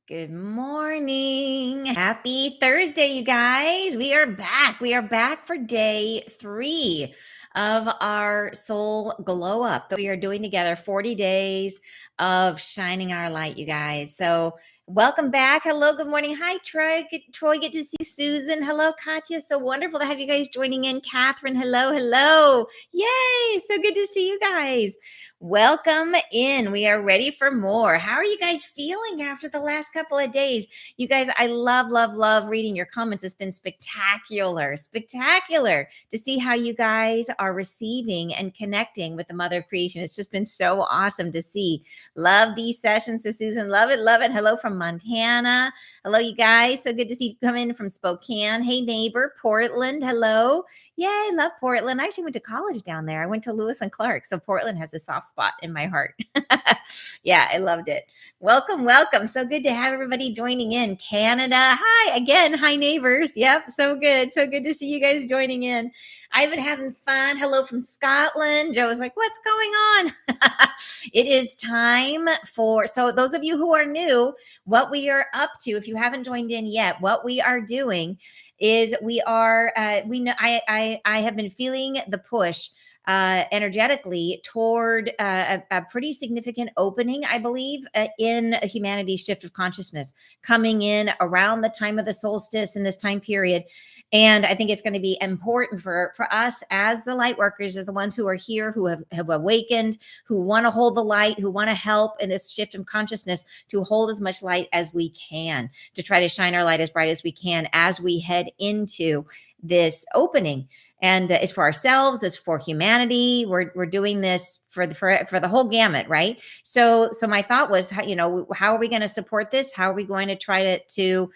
Good morning. Happy Thursday, you guys. We are back. We are back for day 3 of our soul glow up that we are doing together 40 days of shining our light, you guys. So, welcome back. Hello, good morning. Hi, Troy. Troy, get to see Susan. Hello, Katya. So wonderful to have you guys joining in. Catherine, hello, hello. Yay. So good to see you guys. Welcome in. We are ready for more. How are you guys feeling after the last couple of days? You guys, I love reading your comments. It's been spectacular to see how you guys are receiving and connecting with the Mother of Creation. It's just been so awesome to see. Love these sessions. So Susan, love it, love it. Hello from Montana. Hello, you guys. So good to see you come in from Spokane. Hey, neighbor, Portland. Hello. Yay, love Portland. I actually went to college down there. I went to Lewis and Clark. So Portland has a soft spot in my heart. Yeah, I loved it. Welcome, welcome. So good to have everybody joining in. Canada. Hi again. Hi, neighbors. Yep, so good. So good to see you guys joining in. I've been having fun. Hello from Scotland. Joe was like, what's going on? It is time so those of you who are new, what we are up to, if you haven't joined in yet, what we are doing is we know I have been feeling the push energetically toward a pretty significant opening, I believe, in a humanity's shift of consciousness coming in around the time of the solstice in this time period. And I think it's going to be important for us as the light workers, as the ones who are here, who have awakened, who want to hold the light, who want to help in this shift of consciousness, to hold as much light as we can, to try to shine our light as bright as we can as we head into this opening. And it's for ourselves, it's for humanity. We're doing this for the whole gamut, right? So my thought was, how are we going to support this? How are we going to try to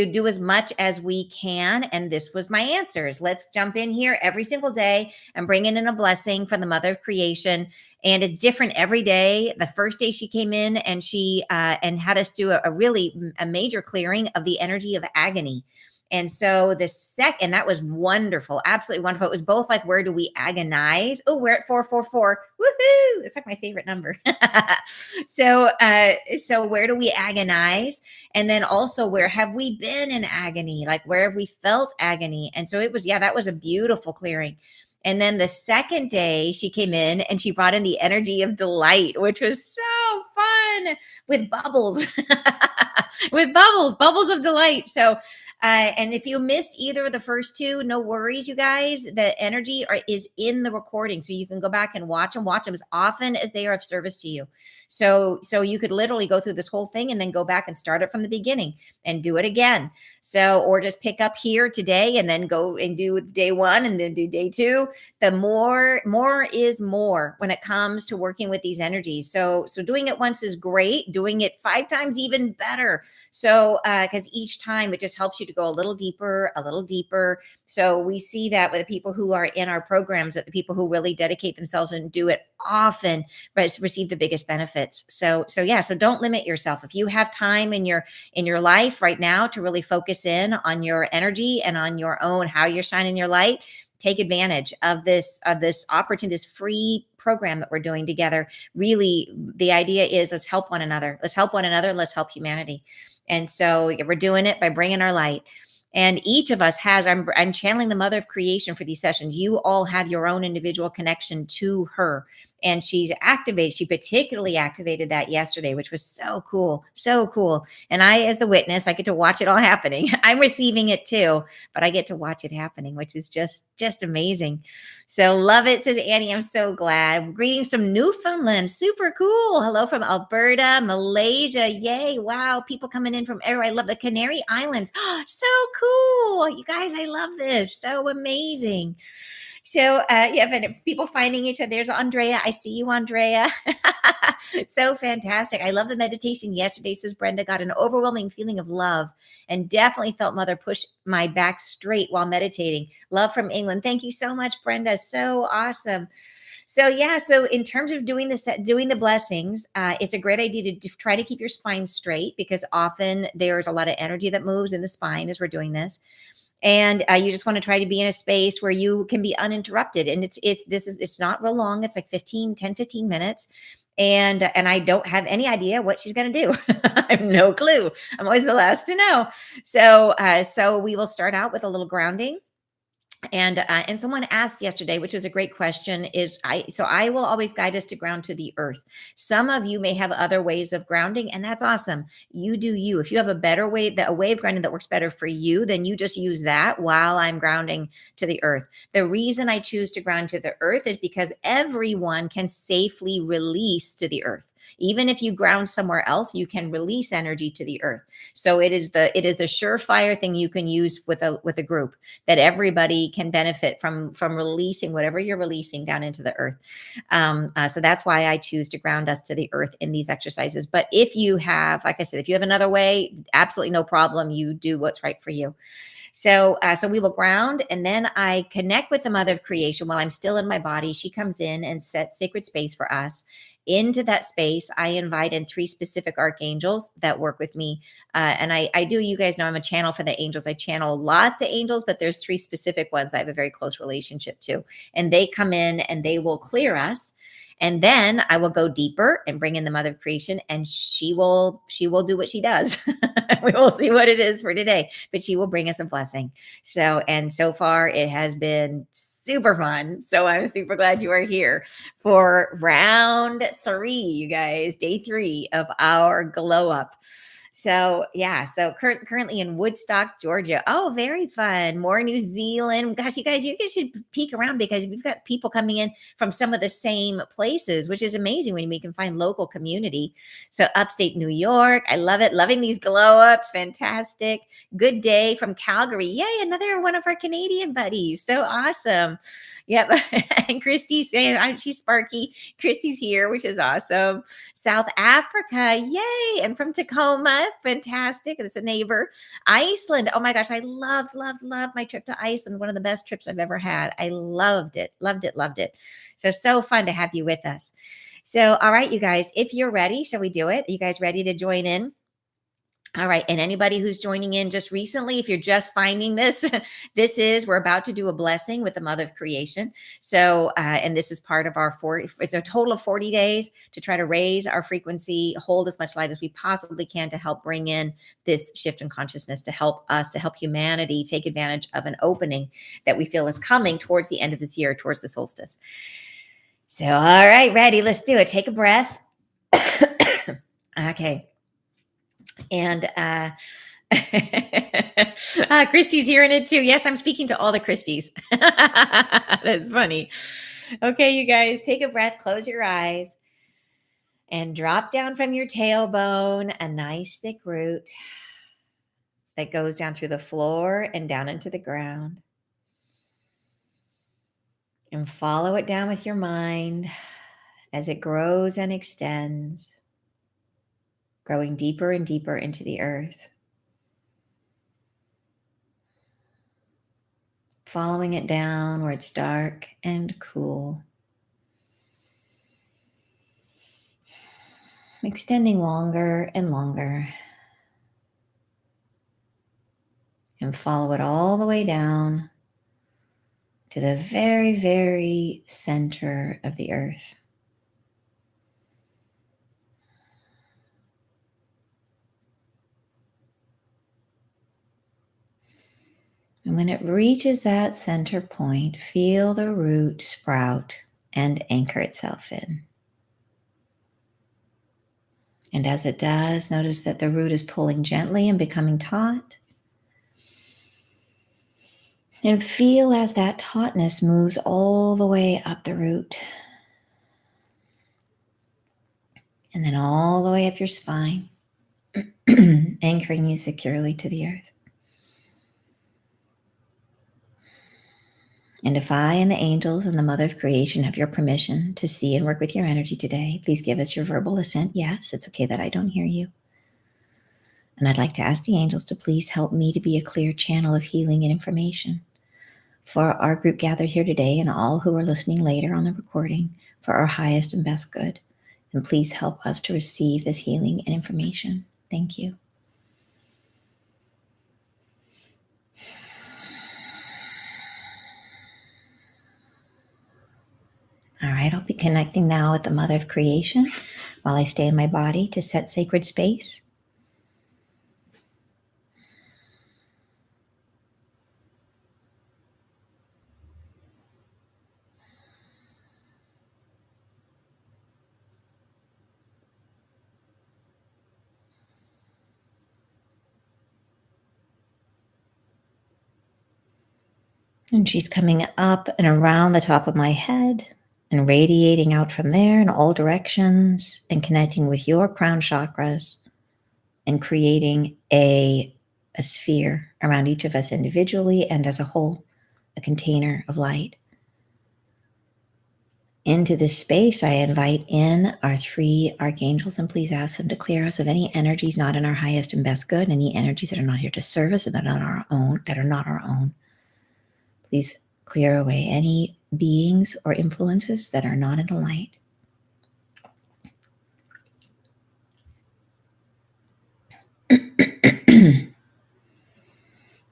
do as much as we can? And this was my answers. Let's jump in here every single day and bring in a blessing from the Mother of Creation. And it's different every day. The first day she came in and she and had us do a major clearing of the energy of agony. And so that was wonderful, absolutely wonderful. It was both like, where do we agonize? Oh, we're at 444. Woohoo! It's like my favorite number. So where do we agonize? And then also, where have we been in agony? Like, where have we felt agony? And so that was a beautiful clearing. And then the second day she came in and she brought in the energy of delight, which was so fun, with bubbles, bubbles of delight. So, and if you missed either of the first two, no worries, you guys. The energy is in the recording, so you can go back and watch them as often as they are of service to you. So you could literally go through this whole thing and then go back and start it from the beginning and do it again. So, or just pick up here today and then go and do day 1 and then do day 2. The more is more when it comes to working with these energies. So doing it once is great. Doing it 5 times even better. So because each time it just helps you to go a little deeper. So we see that with the people who are in our programs, that the people who really dedicate themselves and do it often receive the biggest benefits. So don't limit yourself. If you have time in your life right now to really focus in on your energy and on your own, how you're shining your light, take advantage of this opportunity, this free program that we're doing together. Really, the idea is, let's help one another. Let's help humanity. And so we're doing it by bringing our light. And each of us has, I'm channeling the Mother of Creation for these sessions. You all have your own individual connection to her. And she particularly activated that yesterday, which was so cool. And I, as the witness, I get to watch it all happening. I'm receiving it too, but I get to watch it happening, which is just amazing. So love it, says Annie. I'm so glad. Greetings from Newfoundland. Super cool. Hello from Alberta, Malaysia. Yay. Wow. People coming in from everywhere. I love the Canary Islands. So cool. You guys, I love this. So amazing. So but people finding each other. There's Andrea. I see you, Andrea. So fantastic. I love the meditation yesterday, says Brenda. Got an overwhelming feeling of love and definitely felt Mother push my back straight while meditating. Love from England. Thank you so much, Brenda. So awesome. So in terms of doing the blessings, it's a great idea to try to keep your spine straight, because often there's a lot of energy that moves in the spine as we're doing this. And you just want to try to be in a space where you can be uninterrupted. And it's not real long. It's like 15 minutes. and I don't have any idea what she's going to do. I have no clue. I'm always the last to know. So we will start out with a little grounding. And someone asked yesterday, which is a great question, is I will always guide us to ground to the earth. Some of you may have other ways of grounding, and that's awesome. You do you. If you have a better way, that a way of grounding that works better for you, then you just use that while I'm grounding to the earth. The reason I choose to ground to the earth is because everyone can safely release to the earth. Even if you ground somewhere else, you can release energy to the earth. So it is the surefire thing you can use with a group, that everybody can benefit from releasing whatever you're releasing down into the earth. So that's why I choose to ground us to the earth in these exercises. But if you have, like I said, if you have another way, absolutely no problem. You do what's right for you. So we will ground, and then I connect with the Mother of Creation while I'm still in my body. She comes in and sets sacred space for us. Into that space, I invite in 3 specific archangels that work with me. And I do, you guys know I'm a channel for the angels. I channel lots of angels, but there's 3 specific ones I have a very close relationship to. And they come in and they will clear us. And then I will go deeper and bring in the Mother of Creation, and she will do what she does. We will see what it is for today, but she will bring us a blessing. So far it has been super fun. So I'm super glad you are here for round 3, you guys, day 3 of our glow up. So yeah, so currently in Woodstock, Georgia. Oh, very fun. More New Zealand. Gosh, you guys should peek around, because we've got people coming in from some of the same places, which is amazing when we can find local community. So upstate New York, I love it. Loving these glow ups. Fantastic. Good day from Calgary. Yay, another one of our Canadian buddies. So awesome. Yep. And Christy's saying she's Sparky. Christy's here, which is awesome. South Africa, yay. And from Tacoma, fantastic. It's a neighbor. Iceland, oh my gosh, I loved my trip to Iceland. One of the best trips I've ever had. I loved it, loved it, loved it. So fun to have you with us. So, all right, you guys, if you're ready, shall we do it? Are you guys ready to join in? All right. And anybody who's joining in just recently, if you're just finding this, we're about to do a blessing with the Mother of Creation. So, and this is part of our 40, it's a total of 40 days to try to raise our frequency, hold as much light as we possibly can to help bring in this shift in consciousness, to help us, to help humanity take advantage of an opening that we feel is coming towards the end of this year, towards the solstice. So, all right, ready. Let's do it. Take a breath. Okay. And Christy's hearing it too. Yes, I'm speaking to all the Christies. That's funny. Okay, you guys, take a breath, close your eyes, and drop down from your tailbone a nice thick root that goes down through the floor and down into the ground. And follow it down with your mind as it grows and extends, growing deeper and deeper into the earth. Following it down where it's dark and cool. Extending longer and longer. And follow it all the way down to the very, very center of the earth. And when it reaches that center point, feel the root sprout and anchor itself in. And as it does, notice that the root is pulling gently and becoming taut. And feel as that tautness moves all the way up the root. And then all the way up your spine, anchoring you securely to the earth. And if I and the angels and the Mother of Creation have your permission to see and work with your energy today, please give us your verbal assent. Yes, it's okay that I don't hear you. And I'd like to ask the angels to please help me to be a clear channel of healing and information for our group gathered here today and all who are listening later on the recording, for our highest and best good. And please help us to receive this healing and information. Thank you. All right, I'll be connecting now with the Mother of Creation while I stay in my body to set sacred space. And she's coming up and around the top of my head and radiating out from there in all directions and connecting with your crown chakras and creating a sphere around each of us individually and as a whole, a container of light. Into this space, I invite in our three archangels, and please ask them to clear us of any energies not in our highest and best good, any energies that are not here to serve us and that are not our own. Please clear away any beings or influences that are not in the light.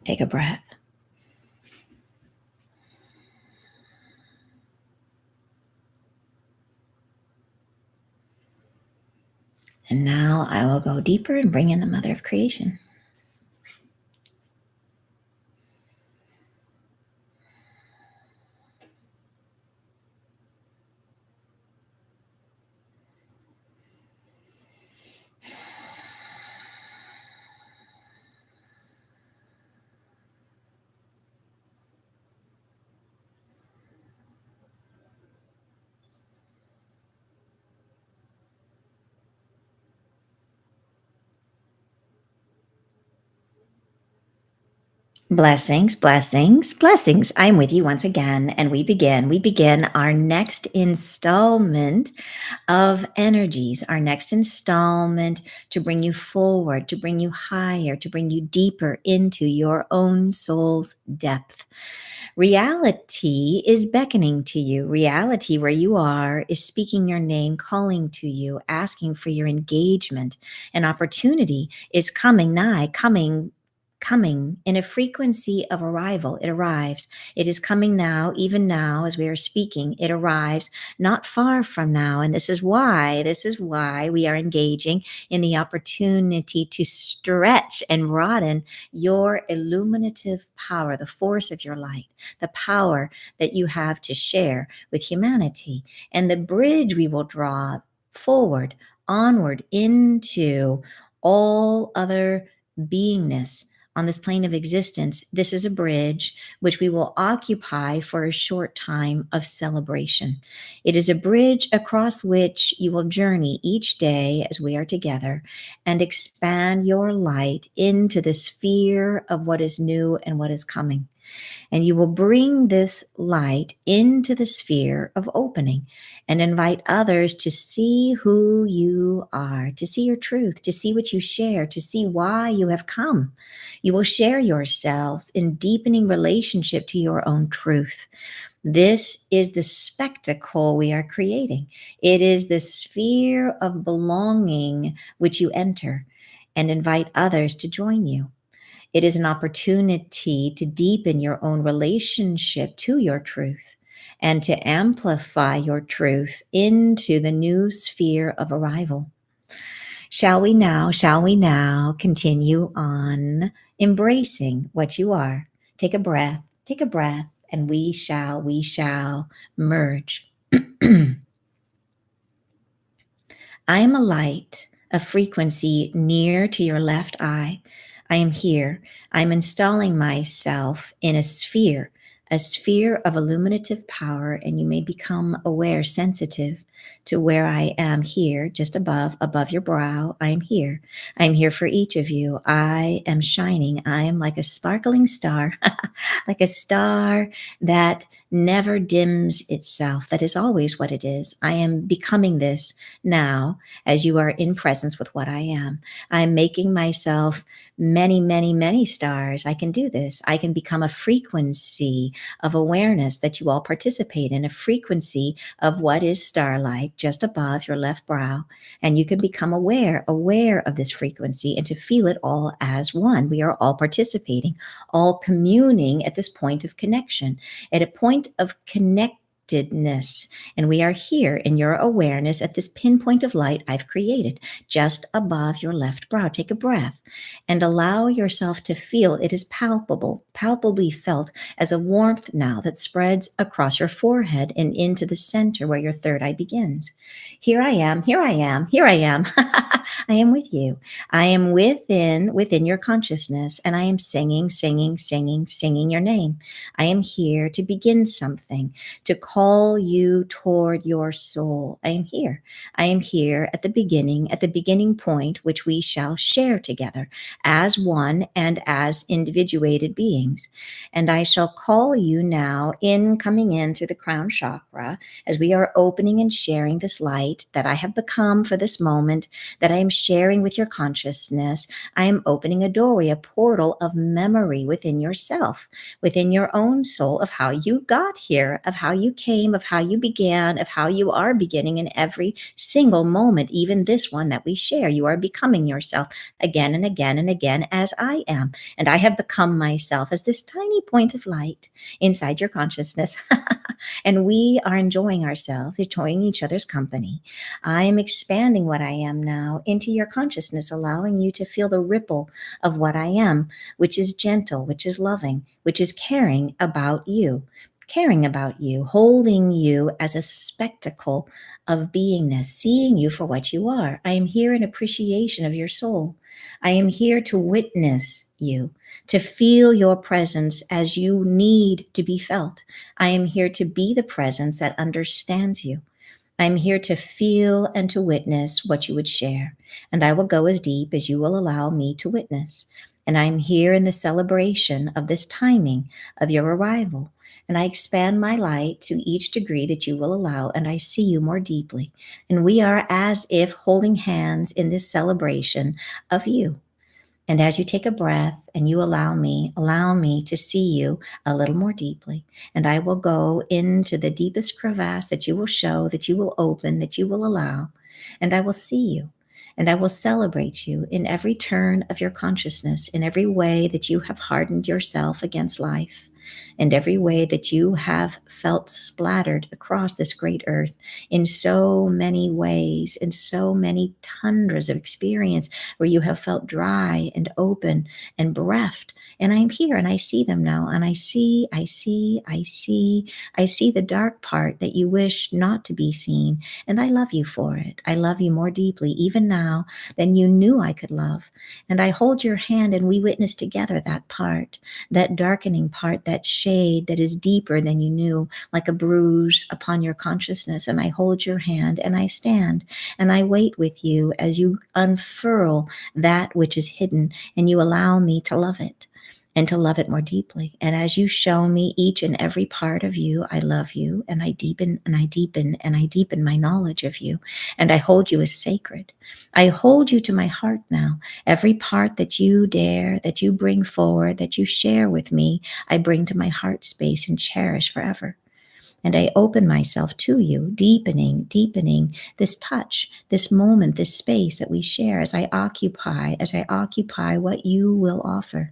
Take a breath. And now I will go deeper and bring in the Mother of Creation. Blessings, blessings, blessings. I'm with you once again, and we begin our next installment of energies, our next installment to bring you forward, to bring you higher, to bring you deeper into your own soul's depth. Reality is beckoning to you. Reality, where you are, is speaking your name, calling to you, asking for your engagement. An opportunity is coming nigh, coming in a frequency of arrival. It arrives. It is coming now, even now, as we are speaking. It arrives not far from now. And this is why we are engaging in the opportunity to stretch and broaden your illuminative power, the force of your light, the power that you have to share with humanity, and the bridge we will draw forward, onward into all other beingness on this plane of existence. This is a bridge which we will occupy for a short time of celebration. It is a bridge across which you will journey each day as we are together and expand your light into the sphere of what is new and what is coming. And you will bring this light into the sphere of opening and invite others to see who you are, to see your truth, to see what you share, to see why you have come. You will share yourselves in deepening relationship to your own truth. This is the spectacle we are creating. It is the sphere of belonging which you enter and invite others to join you. It is an opportunity to deepen your own relationship to your truth and to amplify your truth into the new sphere of arrival. Shall we now continue on embracing what you are? Take a breath, and we shall merge. I am a light, a frequency near to your left eye. I am here. I'm installing myself in a sphere of illuminative power, and you may become aware, sensitive to where I am here, just above your brow. I am here. I am here for each of you. I am shining. I am like a sparkling star, like a star that never dims itself, that is always what it is. I am becoming this now as you are in presence with what I am. I'm making myself many, many, many stars. I can do this. I can become a frequency of awareness that you all participate in, a frequency of what is starlight just above your left brow. And you can become aware of this frequency and to feel it all as one. We are all participating, all communing at this point of connection, at a point of connectivity connectedness. And we are here in your awareness at this pinpoint of light I've created just above your left brow. Take a breath and allow yourself to feel it is palpable, palpably felt as a warmth now that spreads across your forehead and into the center where your third eye begins. Here I am, here I am, here I am. I am with you. I am within your consciousness, and I am singing, singing, singing, singing your name. I am here to begin something, to call you toward your soul. I am here. I am here at the beginning point, which we shall share together as one and as individuated beings. And I shall call you now in, coming in through the crown chakra, as we are opening and sharing this light that I have become for this moment, that I am sharing with your consciousness. I am opening a doorway, a portal of memory within yourself, within your own soul, of how you got here, of how you came, of how you began, of how you are beginning in every single moment, even this one that we share. You are becoming yourself again and again and again, as I am. And I have become myself as this tiny point of light inside your consciousness. And we are enjoying ourselves, enjoying each other's company. I am expanding what I am now into your consciousness, allowing you to feel the ripple of what I am, which is gentle, which is loving, which is caring about you, holding you as a spectacle of beingness, seeing you for what you are. I am here in appreciation of your soul. I am here to witness you, to feel your presence as you need to be felt. I am here to be the presence that understands you. I'm here to feel and to witness what you would share, and I will go as deep as you will allow me to witness. And I'm here in the celebration of this timing of your arrival, and I expand my light to each degree that you will allow, and I see you more deeply. And we are as if holding hands in this celebration of you. And as you take a breath and you allow me to see you a little more deeply. And I will go into the deepest crevasse that you will show, that you will open, that you will allow. And I will see you. And I will celebrate you in every turn of your consciousness, in every way that you have hardened yourself against life, and every way that you have felt splattered across this great earth in so many ways, in so many tundras of experience where you have felt dry and open and bereft. And I'm here and I see them now. And I see the dark part that you wish not to be seen. And I love you for it. I love you more deeply, even now, than you knew I could love. And I hold your hand and we witness together that part, that darkening part, that shade that is deeper than you knew, like a bruise upon your consciousness. And I hold your hand and I stand and I wait with you as you unfurl that which is hidden and you allow me to love it and to love it more deeply. And as you show me each and every part of you, I love you and I deepen and I deepen and I deepen my knowledge of you. And I hold you as sacred. I hold you to my heart now. Every part that you dare, that you bring forward, that you share with me, I bring to my heart space and cherish forever. And I open myself to you, deepening this touch, this moment, this space that we share as I occupy what you will offer.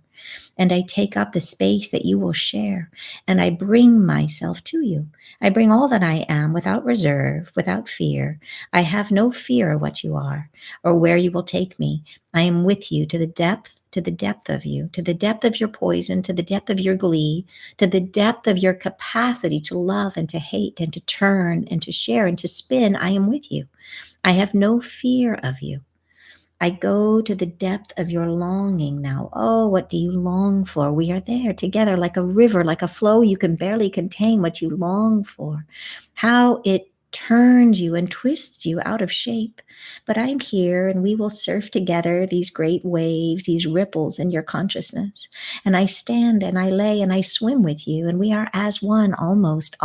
And I take up the space that you will share, and I bring myself to you. I bring all that I am without reserve, without fear. I have no fear of what you are or where you will take me. I am with you to the depth of you, to the depth of your poison, to the depth of your glee, to the depth of your capacity to love and to hate and to turn and to share and to spin. I am with you. I have no fear of you. I go to the depth of your longing now. Oh, what do you long for? We are there together like a river, like a flow. You can barely contain what you long for. How it turns you and twists you out of shape. But I'm here and we will surf together these great waves, these ripples in your consciousness. And I stand and I lay and I swim with you. And we are as one almost,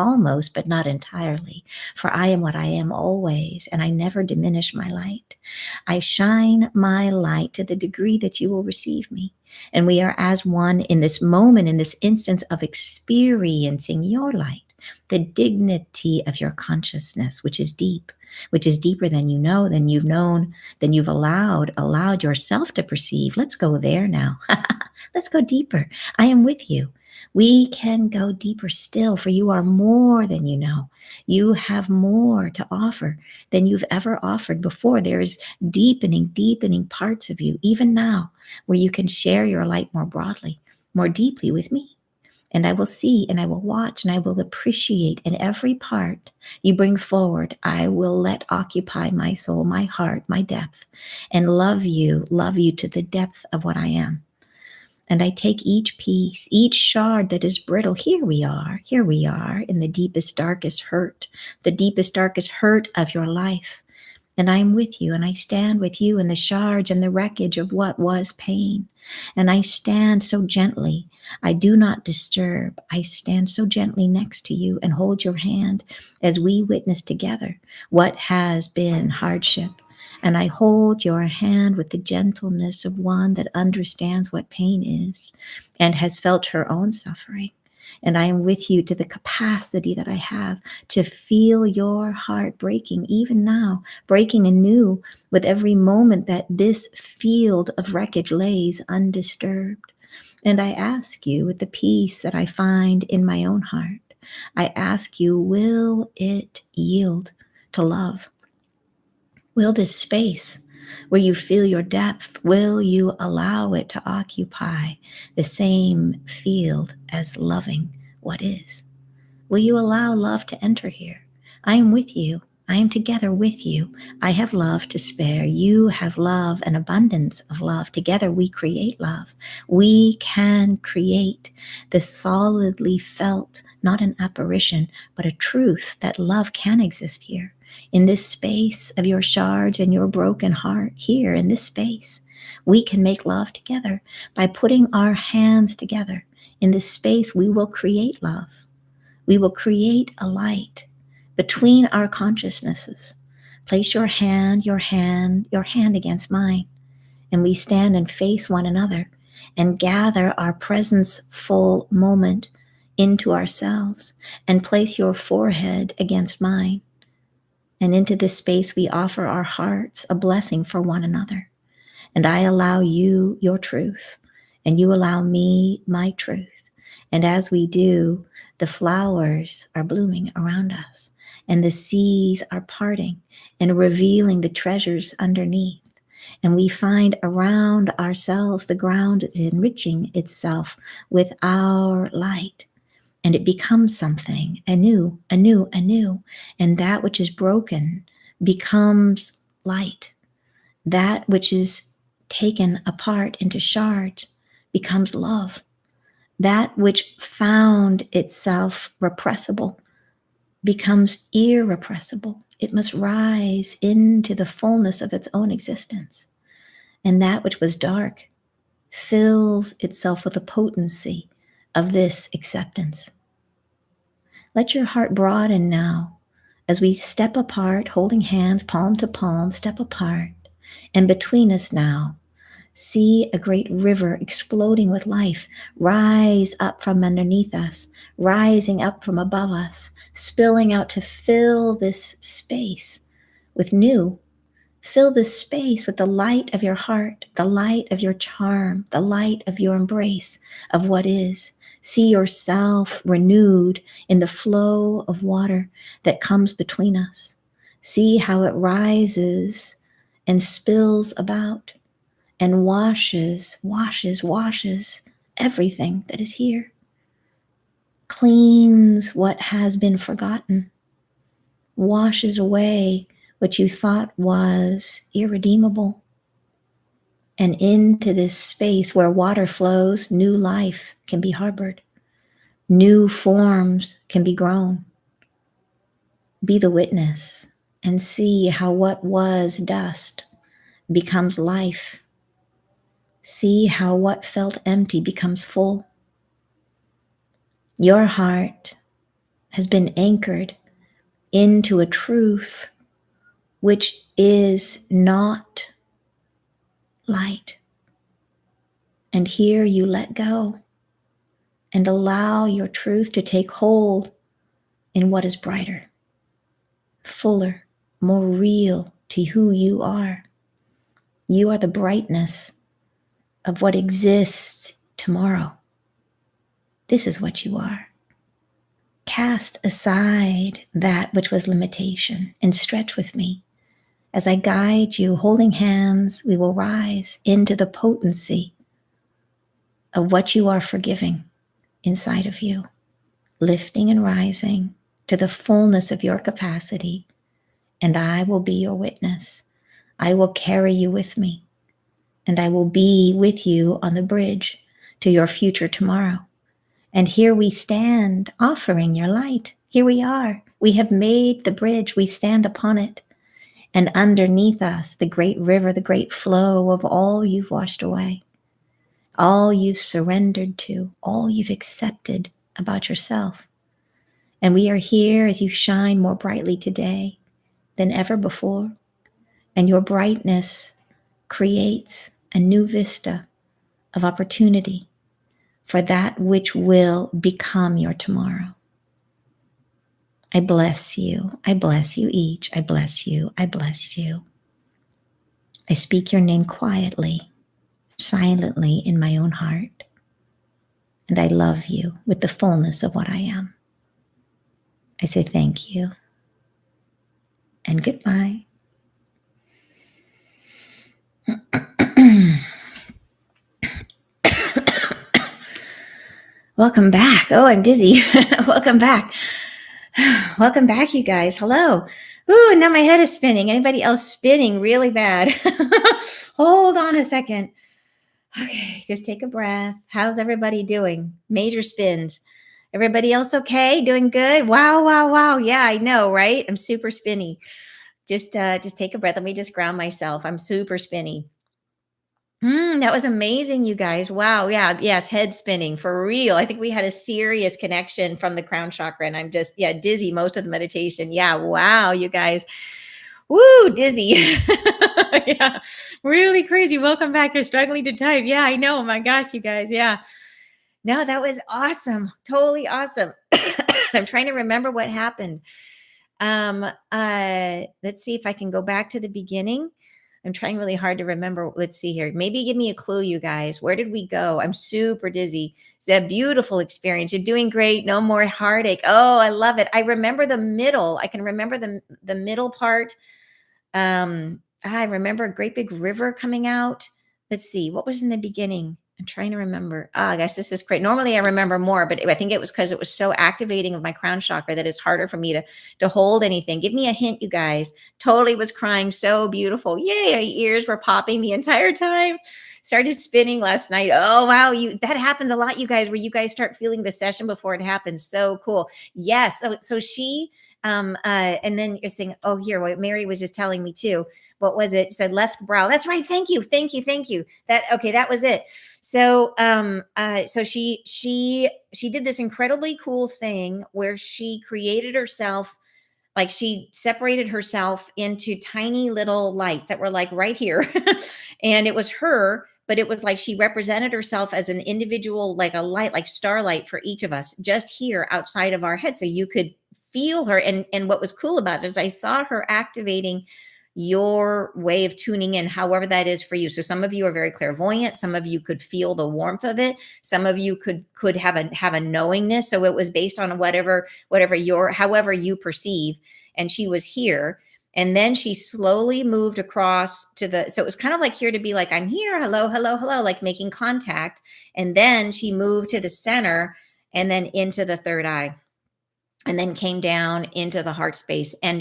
but not entirely. For I am what I am always, and I never diminish my light. I shine my light to the degree that you will receive me. And we are as one in this moment, in this instance of experiencing your light, the dignity of your consciousness, which is deep, which is deeper than you know, than you've known, than you've allowed yourself to perceive. Let's go there now. Let's go deeper. I am with you. We can go deeper still, for you are more than you know. You have more to offer than you've ever offered before. There's deepening parts of you, even now, where you can share your light more broadly, more deeply with me. And I will see and I will watch and I will appreciate in every part you bring forward. I will let occupy my soul, my heart, my depth, and love you to the depth of what I am. And I take each piece, each shard that is brittle. Here we are in the deepest, darkest hurt, the deepest, darkest hurt of your life. And I'm with you, and I stand with you in the shards and the wreckage of what was pain. And I stand so gently. I do not disturb. I stand so gently next to you and hold your hand as we witness together what has been hardship. And I hold your hand with the gentleness of one that understands what pain is and has felt her own suffering. And I am with you to the capacity that I have to feel your heart breaking, even now, breaking anew with every moment that this field of wreckage lays undisturbed. And I ask you, with the peace that I find in my own heart, I ask you, will it yield to love? Will this space where you feel your depth, will you allow it to occupy the same field as loving what is? Will you allow love to enter here? I am with you. I am together with you. I have love to spare. You have love, an abundance of love. Together we create love. We can create the solidly felt, not an apparition, but a truth that love can exist here. In this space of your shards and your broken heart, here in this space, we can make love together by putting our hands together. In this space, we will create love. We will create a light between our consciousnesses. Place your hand against mine, and we stand and face one another and gather our presence full moment into ourselves, and place your forehead against mine. And into this space, we offer our hearts a blessing for one another. And I allow you your truth, and you allow me my truth. And as we do, the flowers are blooming around us, and the seas are parting and revealing the treasures underneath. And we find around ourselves the ground is enriching itself with our light. And it becomes something anew. And that which is broken becomes light. That which is taken apart into shards becomes love. That which found itself repressible becomes irrepressible. It must rise into the fullness of its own existence. And that which was dark fills itself with the potency of this acceptance. Let your heart broaden now as we step apart, holding hands, palm to palm, step apart. And between us now, see a great river exploding with life rise up from underneath us, rising up from above us, spilling out to fill this space with new. Fill this space with the light of your heart, the light of your charm, the light of your embrace of what is. See yourself renewed in the flow of water that comes between us. See how it rises and spills about and washes everything that is here. Cleans what has been forgotten. Washes away what you thought was irredeemable. And into this space where water flows, new life can be harbored. New forms can be grown. Be the witness and see how what was dust becomes life. See how what felt empty becomes full. Your heart has been anchored into a truth which is not light. And here you let go and allow your truth to take hold in what is brighter, fuller, more real to who you are. You are the brightness of what exists tomorrow. This is what you are. Cast aside that which was limitation and stretch with me. As I guide you, holding hands, we will rise into the potency of what you are forgiving inside of you, lifting and rising to the fullness of your capacity. And I will be your witness. I will carry you with me, and I will be with you on the bridge to your future tomorrow. And here we stand offering your light. Here we are. We have made the bridge. We stand upon it. And underneath us, the great river, the great flow of all you've washed away, all you've surrendered to, all you've accepted about yourself. And we are here as you shine more brightly today than ever before. And your brightness creates a new vista of opportunity for that which will become your tomorrow. I bless you. I bless you each. I bless you. I bless you. I speak your name quietly, silently in my own heart. And I love you with the fullness of what I am. I say thank you and goodbye. Welcome back. Oh, I'm dizzy. Welcome back. Welcome back, you guys. Hello. Ooh, now my head is spinning. Anybody else spinning really bad? Hold on a second. Okay, just take a breath. How's everybody doing? Major spins. Everybody else okay? Doing good? Wow, wow, wow. Yeah, I know, right? I'm super spinny. Just take a breath. Let me just ground myself. I'm super spinny. That was amazing, you guys. Wow. Yeah. Yes. Head spinning for real. I think we had a serious connection from the crown chakra, and I'm just, yeah, dizzy most of the meditation. Yeah. Wow, you guys. Woo, dizzy. Yeah. Really crazy. Welcome back. You're struggling to type. Yeah, I know. My gosh, you guys. Yeah. No, that was awesome. Totally awesome. I'm trying to remember what happened. Let's see if I can go back to the beginning. I'm trying really hard to remember. Let's see here. Maybe give me a clue, you guys. Where did we go? I'm super dizzy. It's a beautiful experience. You're doing great. No more heartache. Oh, I love it. I remember the middle. I can remember the middle part. I remember a great big river coming out. Let's see. What was in the beginning? I'm trying to remember. Oh, gosh, this is great. Normally I remember more, but I think it was because it was so activating of my crown chakra that it's harder for me to hold anything. Give me a hint, you guys. Totally was crying. So beautiful. Yay. My ears were popping the entire time. Started spinning last night. Oh, wow. That happens a lot, you guys, where you guys start feeling the session before it happens. So cool. Yes. So she, and then you're saying, oh, here, what Mary was just telling me too. What was it? It said left brow. That's right. Thank you. Thank you. Thank you. That was it. So, so she did this incredibly cool thing where she created herself, like she separated herself into tiny little lights that were like right here. And it was her, but it was like she represented herself as an individual, like a light, like starlight for each of us just here outside of our head. So you could feel her. And what was cool about it is I saw her activating your way of tuning in, however that is for you. So some of you are very clairvoyant. Some of you could feel the warmth of it. Some of you could have a knowingness. So it was based on whatever however you perceive. And she was here. And then she slowly moved across so it was kind of like here to be like, I'm here. Hello, hello, hello, like making contact. And then she moved to the center and then into the third eye and then came down into the heart space. And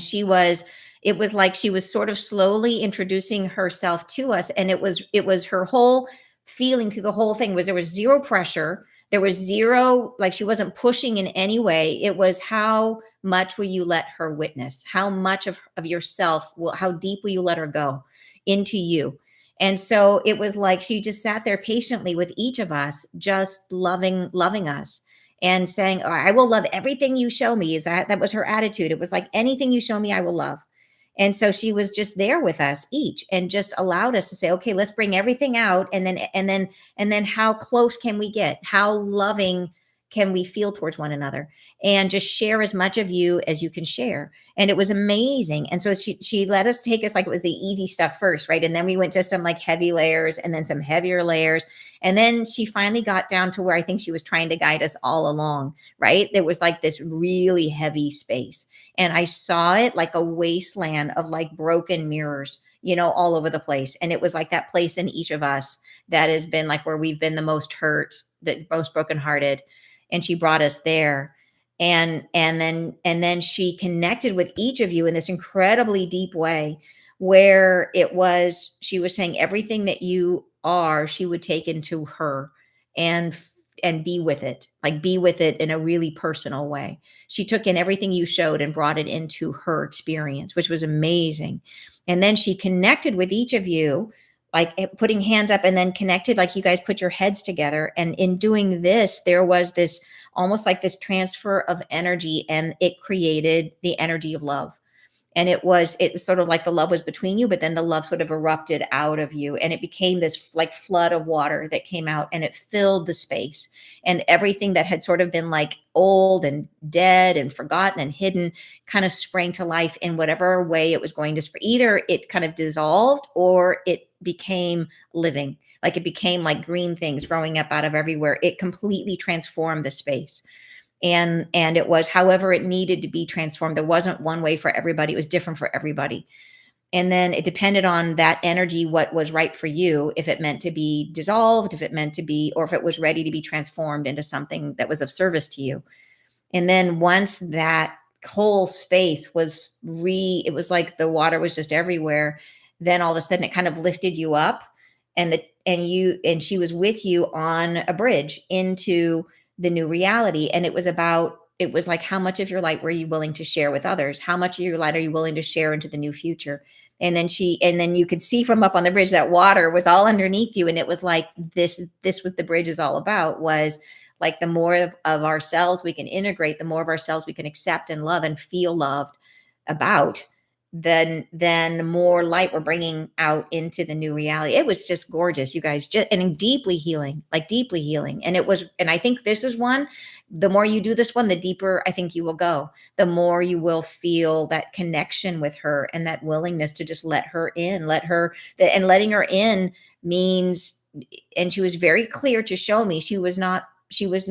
it was like she was sort of slowly introducing herself to us. And it was her whole feeling through the whole thing was there was zero pressure. There was zero, like she wasn't pushing in any way. It was how much will you let her witness? How much of yourself how deep will you let her go into you? And so it was like she just sat there patiently with each of us, just loving us and saying, oh, I will love everything you show me. That was her attitude. It was like anything you show me, I will love. And so she was just there with us each and just allowed us to say, okay, let's bring everything out. And then how close can we get? How loving can we feel towards one another, and just share as much of you as you can share. And it was amazing. And so she let us take us, like, it was the easy stuff first, right? And then we went to some like heavy layers, and then some heavier layers. And then she finally got down to where I think she was trying to guide us all along, right? There was like this really heavy space. And I saw it like a wasteland of like broken mirrors, all over the place. And it was like that place in each of us that has been like where we've been the most hurt, the most brokenhearted. And she brought us there. And then she connected with each of you in this incredibly deep way, where she was saying everything that you are, she would take into her and and be with it, like be with it in a really personal way. She took in everything you showed and brought it into her experience, which was amazing. And then she connected with each of you, like putting hands up, and then connected, like you guys put your heads together. And in doing this, there was this almost like this transfer of energy, and it created the energy of love. And it was sort of like the love was between you, but then the love sort of erupted out of you, and it became this like flood of water that came out, and it filled the space. And everything that had sort of been like old and dead and forgotten and hidden kind of sprang to life in whatever way it was going to either it kind of dissolved or it became living, like it became like green things growing up out of everywhere. It completely transformed the space. And it was however it needed to be transformed. There wasn't one way for everybody. It was different for everybody. And then it depended on that energy, what was right for you, if it meant to be dissolved, if it meant to be, or if it was ready to be transformed into something that was of service to you. And then once that whole space it was like the water was just everywhere. Then all of a sudden it kind of lifted you up, and she was with you on a bridge into the new reality. And it was like, how much of your light were you willing to share with others? How much of your light are you willing to share into the new future? And then you could see from up on the bridge that water was all underneath you. And it was like, this what the bridge is all about, was like the more of ourselves we can integrate, the more of ourselves we can accept and love and feel loved about, then the more light we're bringing out into the new reality. It was just gorgeous, you guys, and deeply healing, like deeply healing. And I think this is one, the more you do this one, the deeper I think you will go, the more you will feel that connection with her and that willingness to just let her in, and letting her in means, and she was very clear to show me she was not, she was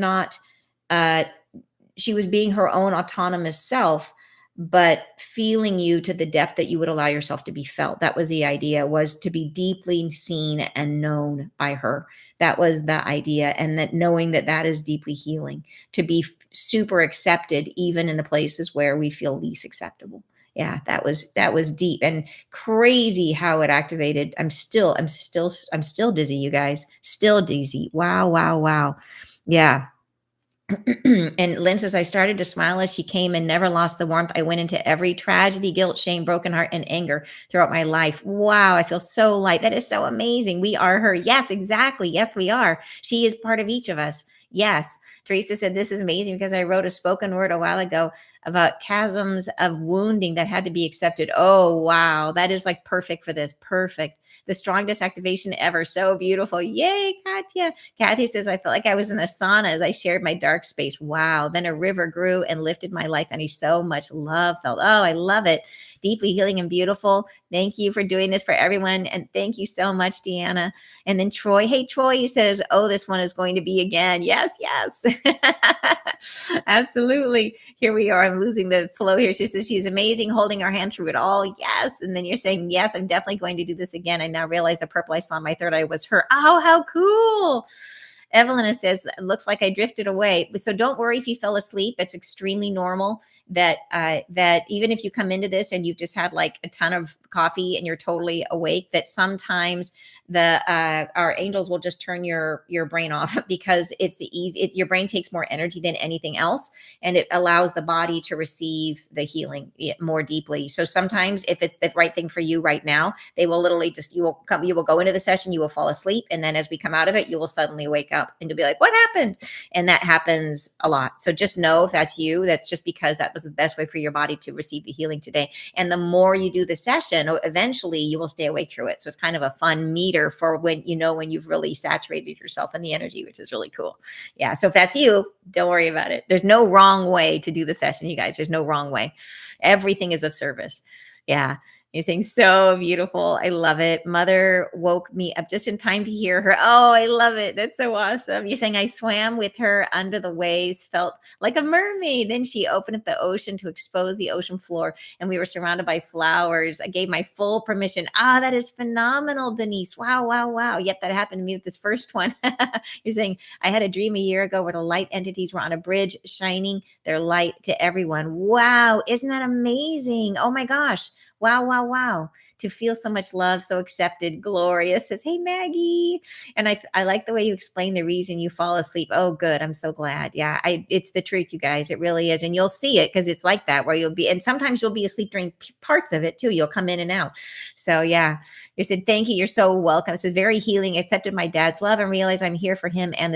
being her own autonomous self, but feeling you to the depth that you would allow yourself to be felt. That was the idea, was to be deeply seen and known by her. That was the idea. And that knowing that that is deeply healing, to be super accepted, even in the places where we feel least acceptable. Yeah, that was deep and crazy how it activated. I'm still dizzy, you guys, still dizzy. Wow, wow, wow. Yeah. And Lynn says, I started to smile as she came and never lost the warmth. I went into every tragedy, guilt, shame, broken heart, and anger throughout my life. Wow, I feel so light. That is so amazing. We are her. Yes, exactly. Yes, we are. She is part of each of us. Yes. Teresa said, this is amazing because I wrote a spoken word a while ago about chasms of wounding that had to be accepted. Oh, wow. That is like perfect for this. Perfect. The strongest activation ever. So beautiful. Yay, Katya. Kathy says, I felt like I was in a sauna as I shared my dark space. Wow. Then a river grew and lifted my life. And so much love felt. Oh, I love it. Deeply healing and beautiful. Thank you for doing this for everyone. And thank you so much, Deanna. And then Troy. Hey, Troy, he says, oh, this one is going to be again. Yes, yes. Absolutely. Here we are. I'm losing the flow here. She says she's amazing, holding our hand through it all. Yes. And then you're saying, yes, I'm definitely going to do this again. I now realize the purple I saw in my third eye was her. Oh, how cool. Evelyn says, looks like I drifted away. So don't worry if you fell asleep. It's extremely normal that even if you come into this and you've just had like a ton of coffee and you're totally awake, that sometimes our angels will just turn your brain off, because it's your brain takes more energy than anything else, and it allows the body to receive the healing more deeply. So sometimes if it's the right thing for you right now, they will literally you will go into the session, you will fall asleep, and then as we come out of it, you will suddenly wake up and you'll be like, what happened? And that happens a lot. So just know if that's you, that's just because that was the best way for your body to receive the healing today. And the more you do the session, eventually you will stay awake through it. So it's kind of a fun meter here for when you've really saturated yourself in the energy, which is really cool. Yeah. So if that's you, don't worry about it. There's no wrong way to do the session, you guys. There's no wrong way. Everything is of service. Yeah. You're saying so beautiful. I love it. Mother woke me up just in time to hear her. Oh, I love it. That's so awesome. You're saying I swam with her under the waves, felt like a mermaid. Then she opened up the ocean to expose the ocean floor, and we were surrounded by flowers. I gave my full permission. Ah, that is phenomenal, Denise. Wow, wow, wow. Yep, that happened to me with this first one. You're saying I had a dream a year ago where the light entities were on a bridge, shining their light to everyone. Wow, isn't that amazing? Oh my gosh. Wow, wow, wow. To feel so much love, so accepted. Gloria says, hey, Maggie. And I like the way you explain the reason you fall asleep. Oh, good. I'm so glad. Yeah, it's the truth, you guys. It really is. And you'll see it because it's like that where you'll be, and sometimes you'll be asleep during parts of it too. You'll come in and out. So yeah, you said, thank you. You're so welcome. It's very healing. Accepted my dad's love and realized I'm here for him and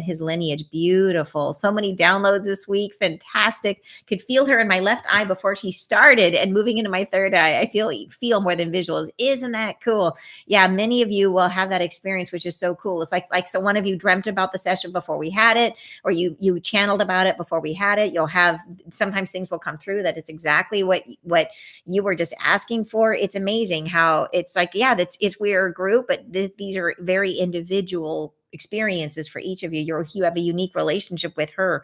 his lineage. Beautiful. So many downloads this week. Fantastic. Could feel her in my left eye before she started and moving into my third eye. I feel more than visuals. Isn't that cool? Yeah, many of you will have that experience, which is so cool. It's like so one of you dreamt about the session before we had it, or you channeled about it before we had it. You'll have sometimes things will come through that it's exactly what you were just asking for. It's amazing how it's like, yeah, we're a group, but these are very individual experiences for each of you. You have a unique relationship with her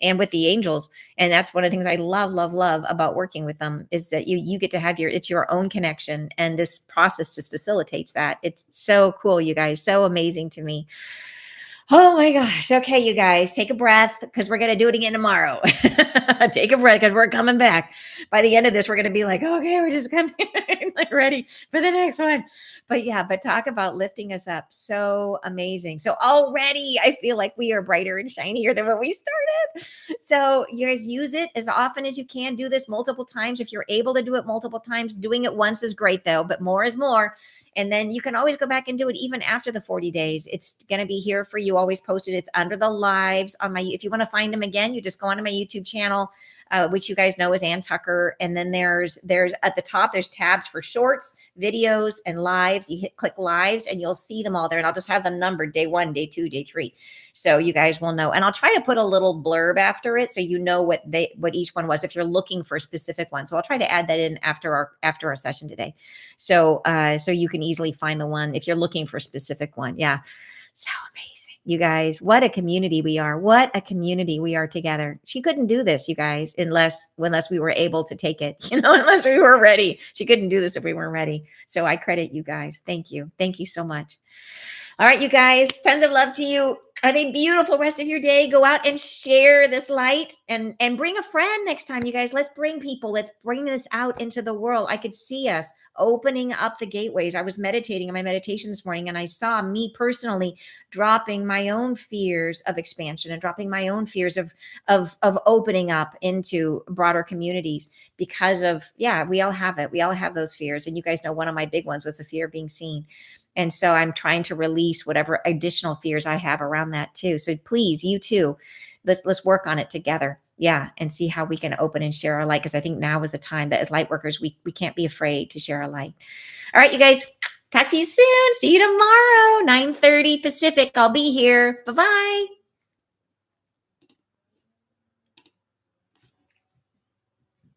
and with the angels. And that's one of the things I love about working with them is that you get to have it's your own connection. And this process just facilitates that. It's so cool, you guys. So amazing to me. Oh my gosh. Okay, you guys, take a breath because we're going to do it again tomorrow. Take a breath because we're coming back. By the end of this, we're going to be like, okay, we're just coming like ready for the next one. But talk about lifting us up. So amazing. So already I feel like we are brighter and shinier than when we started. So you guys use it as often as you can. Do this multiple times. If you're able to do it multiple times, doing it once is great though, but more is more. And then you can always go back and do it even after the 40 days. It's going to be here for you. Always posted. It's under the lives on if you want to find them again, you just go onto my YouTube channel, which you guys know is Ann Tucker. And then there's at the top, there's tabs for shorts, videos, and lives. You click lives and you'll see them all there. And I'll just have them numbered day 1, day 2, day 3. So you guys will know. And I'll try to put a little blurb after it so you know what each one was if you're looking for a specific one. So I'll try to add that in after our session today. So you can easily find the one if you're looking for a specific one. Yeah. So amazing. You guys, what a community we are. What a community we are together. She couldn't do this, you guys, unless we were able to take it, unless we were ready. She couldn't do this if we weren't ready. So I credit you guys. Thank you. Thank you so much. All right, you guys, tons of love to you. Have a beautiful rest of your day. Go out and share this light and bring a friend next time, you guys. Let's bring people. Let's bring this out into the world. I could see us opening up the gateways. I was meditating in my meditation this morning, and I saw me personally dropping my own fears of expansion and dropping my own fears of opening up into broader communities because of, we all have it. We all have those fears. And you guys know one of my big ones was the fear of being seen. And so I'm trying to release whatever additional fears I have around that too. So please, you too, let's work on it together. Yeah. And see how we can open and share our light. Because I think now is the time that as light workers, we can't be afraid to share our light. All right, you guys, talk to you soon. See you tomorrow, 9:30 Pacific. I'll be here. Bye-bye.